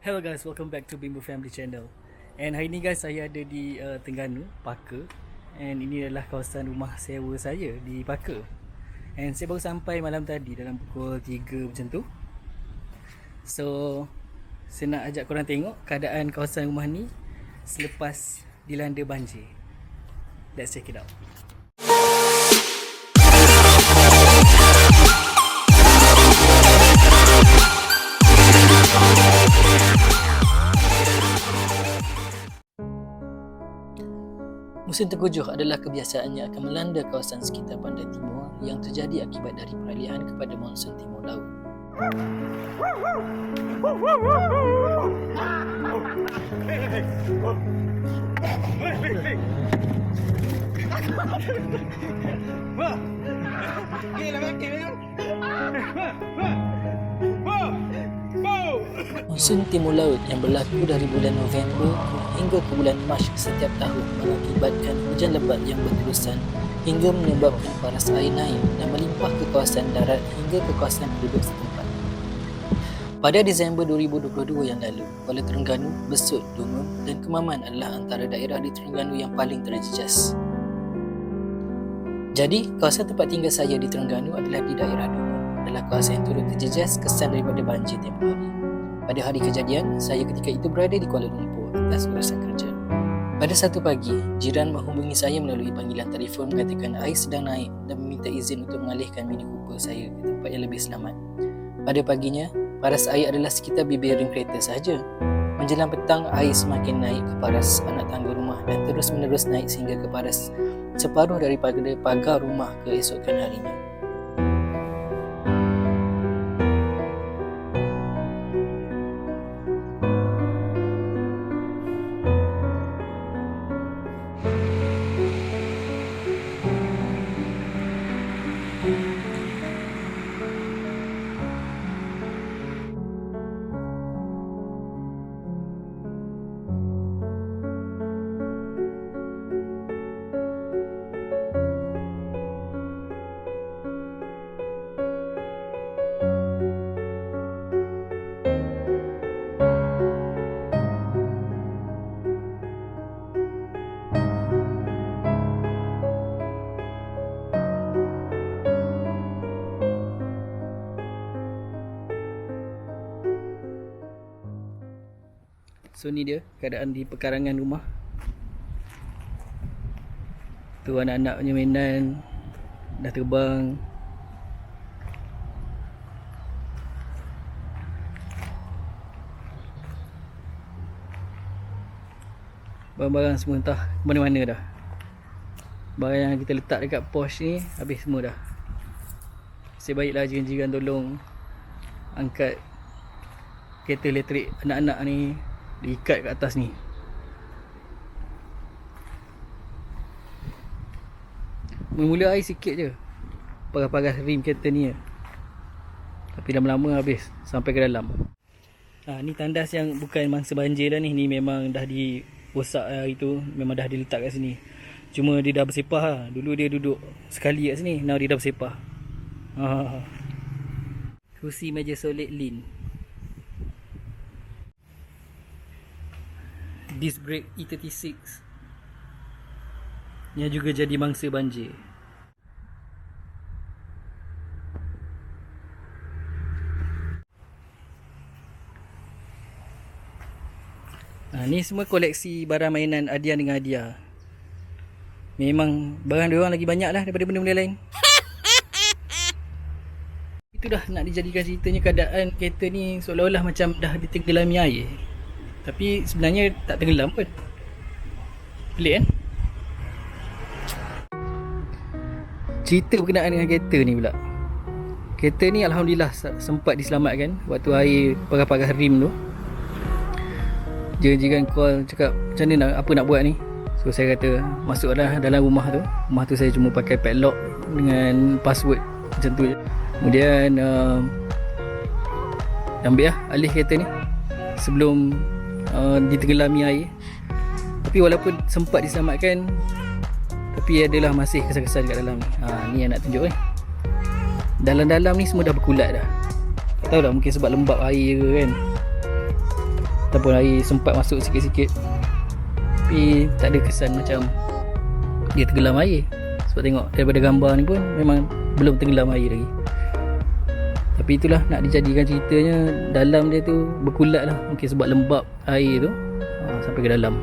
Hello guys, welcome back to Bimbo Family Channel. And hari ni guys, saya ada di Terengganu, Paka. And ini adalah kawasan rumah sewa saya di Paka. And saya baru sampai malam tadi dalam pukul 3 macam tu. So, saya nak ajak korang tengok keadaan kawasan rumah ni selepas dilanda banjir. Let's check it out. Musim tengkujuh adalah kebiasaan yang akan melanda kawasan sekitar Pantai Timur yang terjadi akibat dari peralihan kepada monsun timur laut. Monsun timur laut yang berlaku dari bulan November hingga ke bulan Mac setiap tahun mengakibatkan hujan lebat yang berterusan hingga menyebabkan paras air naik dan melimpah ke kawasan darat hingga ke kawasan penduduk setempat. Pada Disember 2022 yang lalu, Kuala Terengganu, Besut, Dungun dan Kemaman adalah antara daerah di Terengganu yang paling terjejas. Jadi, kawasan tempat tinggal saya di Terengganu adalah di daerah Dungun. Adalah kawasan yang turut terjejas kesan daripada banjir tempoh hari. Pada hari kejadian, saya ketika itu berada di Kuala Lumpur atas urusan kerja. Pada satu pagi, jiran menghubungi saya melalui panggilan telefon mengatakan air sedang naik dan meminta izin untuk mengalihkan Mini Cooper saya ke tempat yang lebih selamat. Pada paginya, paras air adalah sekitar bibir ring kereta sahaja. Menjelang petang, air semakin naik ke paras anak tangga rumah dan terus menerus naik sehingga ke paras separuh daripada pagar rumah keesokan harinya. So ni dia keadaan di pekarangan rumah. Tu anak-anak punya mainan dah terbang. Barang-barang semua entah mana-mana dah. Barang yang kita letak dekat pos ni habis semua dah. Nasib baiklah jiran-jiran tolong angkat kereta elektrik anak-anak ni, diikat kat atas ni. Mula-mula air sikit je, paras-paras rim kereta ni je. Tapi lama-lama habis sampai ke dalam. Ni tandas yang bukan mangsa banjir dah ni. Ni memang dah dirosak hari tu. Memang dah diletak kat sini. Cuma dia dah bersepah lah. Dulu dia duduk sekali kat sini, now dia dah bersepah. Kursi meja solid lin. Disc brake E36 yang juga jadi mangsa banjir. Ni semua koleksi barang mainan Adian dengan Adia. Memang barang diorang lagi banyak lah daripada benda-benda lain. Itu dah nak dijadikan ceritanya keadaan kereta ni seolah-olah macam dah ditenggelami air. Tapi sebenarnya tak tenggelam pun. Pelik kan? Cerita berkenaan dengan kereta ni pula. Kereta ni alhamdulillah sempat diselamatkan waktu air paras-paras rim tu. Jiran-jiran call cakap macam mana apa nak buat ni. So saya kata masuklah dalam rumah tu. Rumah tu saya cuma pakai padlock dengan password macam tu je. Kemudian ambil lah alih kereta ni sebelum ditenggelami air. Tapi walaupun sempat diselamatkan, tapi adalah masih kesan-kesan kat dalam ni. Ni yang nak tunjuk ni. Dalam-dalam ni semua dah berkulat dah. Tak tahu dah, mungkin sebab lembab air ke kan. ataupun air sempat masuk sikit-sikit, tapi tak ada kesan macam dia tenggelam air. Sebab tengok daripada gambar ni pun memang belum tenggelam air lagi. Tapi itulah, nak dijadikan ceritanya dalam dia tu berkulat lah. Mungkin sebab lembab air tu sampai ke dalam.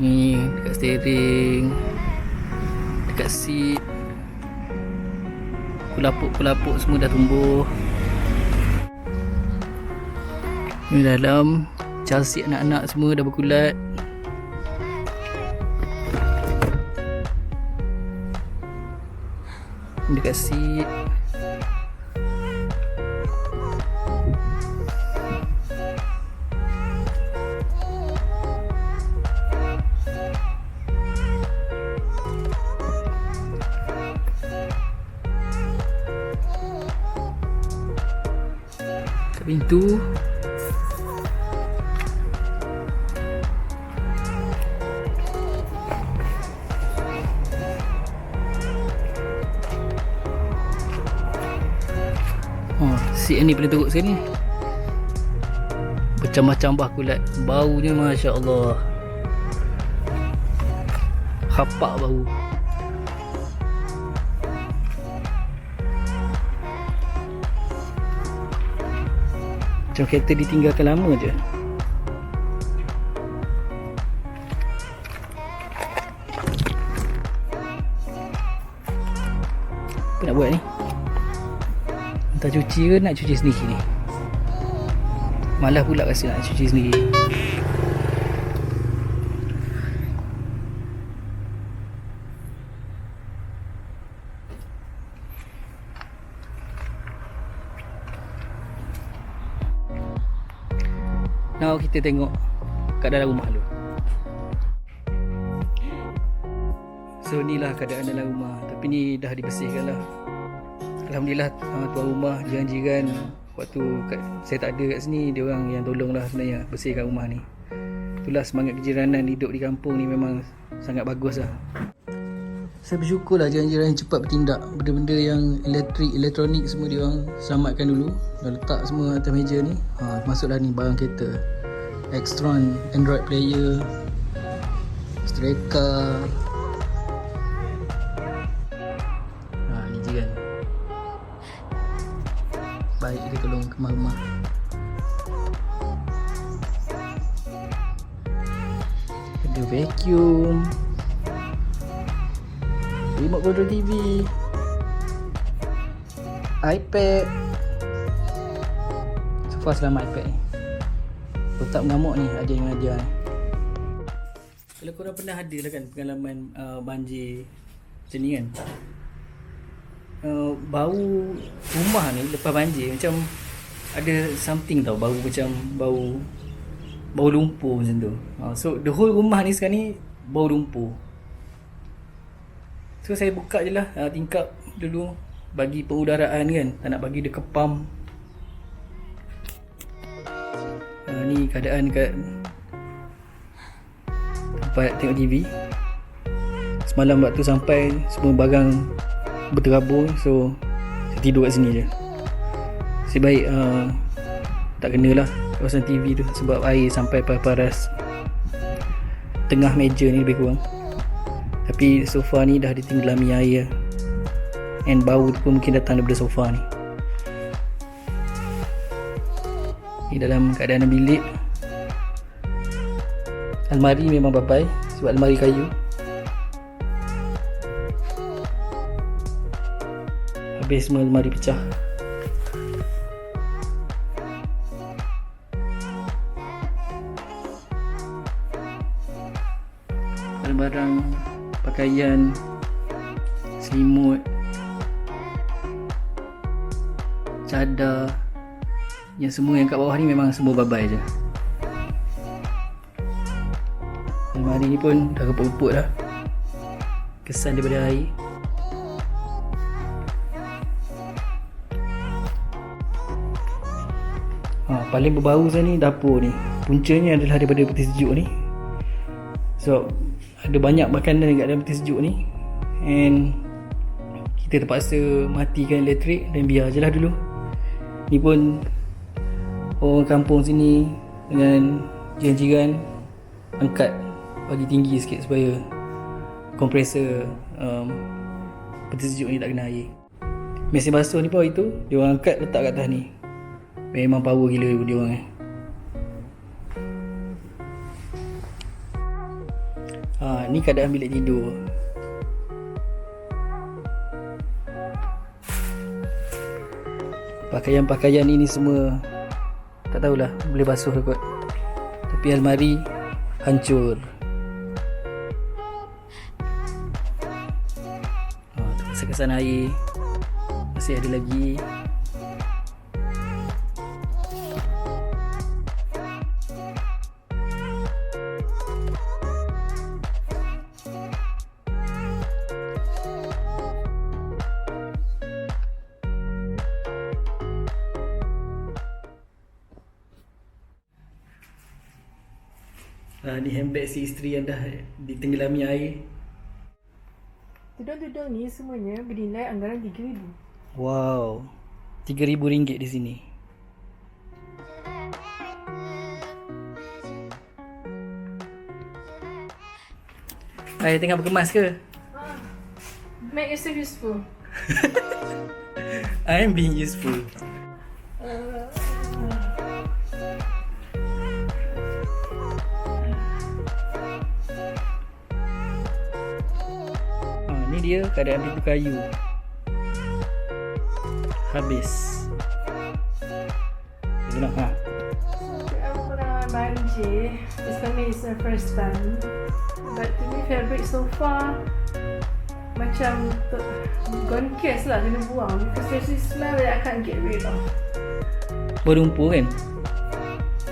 Ni dekat steering, dekat seat, kulapuk semua dah tumbuh. Ni dalam chassis anak-anak semua dah berkulat. Dekat seat, kat pintu. Seat ni boleh teruk sekali ni, bercambah-cambah kulat. Baunya Masya Allah, khapak bau. Macam kereta ditinggalkan lama je. Apa nak buat ni? Entah cuci ke nak cuci sendiri ni. Malah pula rasa nak cuci sendiri. Now kita tengok kat dalam rumah dulu. So ni lah keadaan dalam rumah. Tapi ni dah dibersihkan lah. Alhamdulillah, tuan rumah, jiran-jiran waktu saya tak ada kat sini, dia orang yang tolong lah sebenarnya bersihkan rumah ni. Itulah semangat kejiranan hidup di kampung ni memang sangat bagus lah. Saya bersyukur lah jiran-jiran yang cepat bertindak. Benda-benda yang elektronik semua dia orang selamatkan dulu. Dah letak semua atas meja ni. Masuklah ni barang kereta, Extron, Android player, Streka. Ni jiran baik, dia tolong kemas rumah. Ada vacuum, remote control TV, iPad. So far selamat iPad ni. Otak mengamuk ni, ada yang ajar ni. Kalau korang pernah ada lah kan pengalaman banjir macam ni kan, bau rumah ni lepas banjir macam ada something tau, bau macam bau lumpur macam tu. So the whole rumah ni sekarang ni bau lumpur. So saya buka je lah tingkap dulu, bagi pengudaraan kan, tak nak bagi dia kepam. Ni keadaan kat tempat tengok TV. Semalam waktu sampai semua barang berterabur, so saya tidur kat sini je. Nasib baik tak kenalah kawasan TV tu, sebab air sampai paras tengah meja ni lebih kurang. Tapi sofa ni dah ditenggelami air, and bau tu pun mungkin datang daripada sofa ni. Ni dalam keadaan bilik. Almari memang babai sebab almari kayu. Habis semua almari pecah. Barang-barang pakaian, selimut, cadar, yang semua yang kat bawah ni memang semua babai je. Almari ni pun dah keput-keput dah, kesan daripada air. Paling berbau saya ni dapur ni. Puncanya adalah daripada peti sejuk ni. So ada banyak makanan dekat dalam peti sejuk ni, and kita terpaksa matikan elektrik dan biar je lah dulu. Ni pun orang kampung sini dengan jiran-jiran angkat bagi tinggi sikit supaya kompresor peti sejuk ni tak kena air. Mesin basuh ni pun itu dia orang angkat letak kat atas ni. Memang power gila dia orang ni keadaan bilik tidur. Pakaian-pakaian ini semua tak tahulah boleh basuh ke kot. Tapi almari hancur. Kesan air masih ada lagi. Ni handbag si isteri yang dah ditenggelami air. Tudung-tudung ni semuanya bernilai anggaran RM3,000. Wow, RM3,000 di sini. Hai, tengah berkemas ke? Make yourself useful. I am being useful. Ni dia keadaan pintu kayu. Habis. Tengok ha. Aku pernah banjir. This time is the first time. But to me fabric so far macam gone case lah, kena buang because there's this smell that I can't get rid of. Berlumpur kan?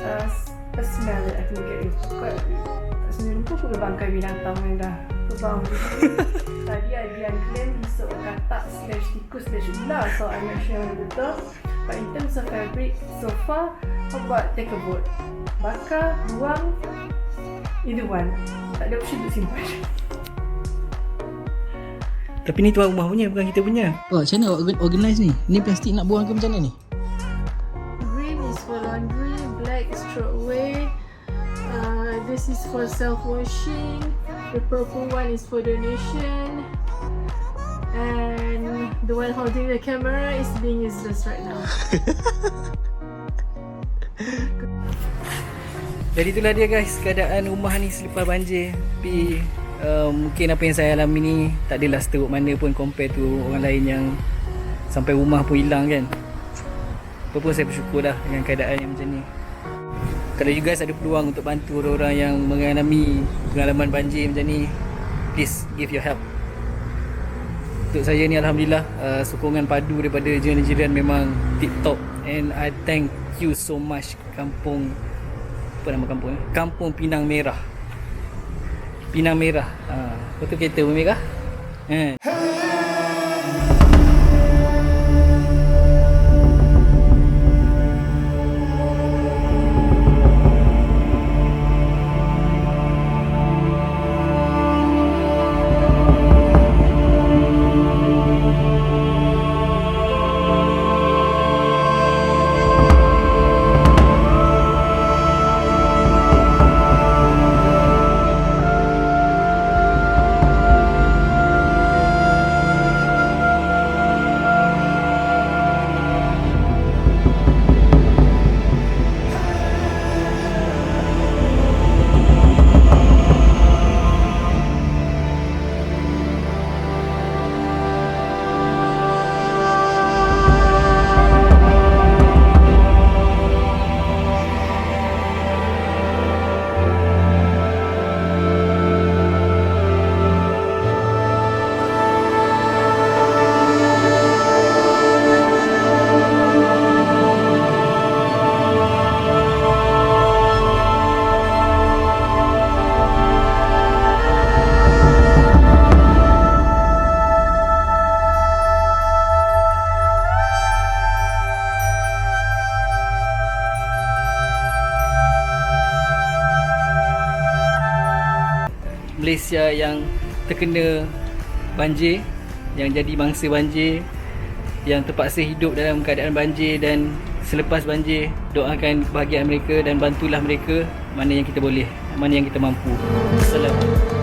A smell that I can't get rid of. Tak sebenarnya lumpur aku bangkai binatang yang dah terbang. Tadi Adian claim esok katak /tikus/ular, so I'm not sure yang betul. But in terms of fabric, so far how about take a vote? Bakar, buang, either one. Tak ada option untuk simpan. Tapi ni tuan rumah punya, bukan kita punya. Oh, macam mana organize ni? Ni plastik nak buang ke macam mana ni? Green is for laundry, black is throw away. This is for self-washing. The purple one is for donation. And the one holding the camera is being useless right now. Jadi itulah dia guys, keadaan rumah ni selepas banjir. Tapi mungkin apa yang saya alami ni tak adalah seteruk mana pun compare tu orang lain yang sampai rumah pun hilang kan. Apa pun saya bersyukur dah dengan keadaan yang macam ni. Kalau you guys ada peluang untuk bantu orang-orang yang mengalami pengalaman banjir macam ni, please give your help. Untuk saya ni alhamdulillah sokongan padu daripada jiran-jiran memang tip top. And I thank you so much kampung, apa nama kampung ni? Kampung Pinang Merah. Pinang Merah. Betul kereta pun merah. Malaysia yang terkena banjir, yang jadi mangsa banjir, yang terpaksa hidup dalam keadaan banjir dan selepas banjir, doakan kebahagiaan mereka dan bantulah mereka mana yang kita boleh, mana yang kita mampu. Assalamualaikum.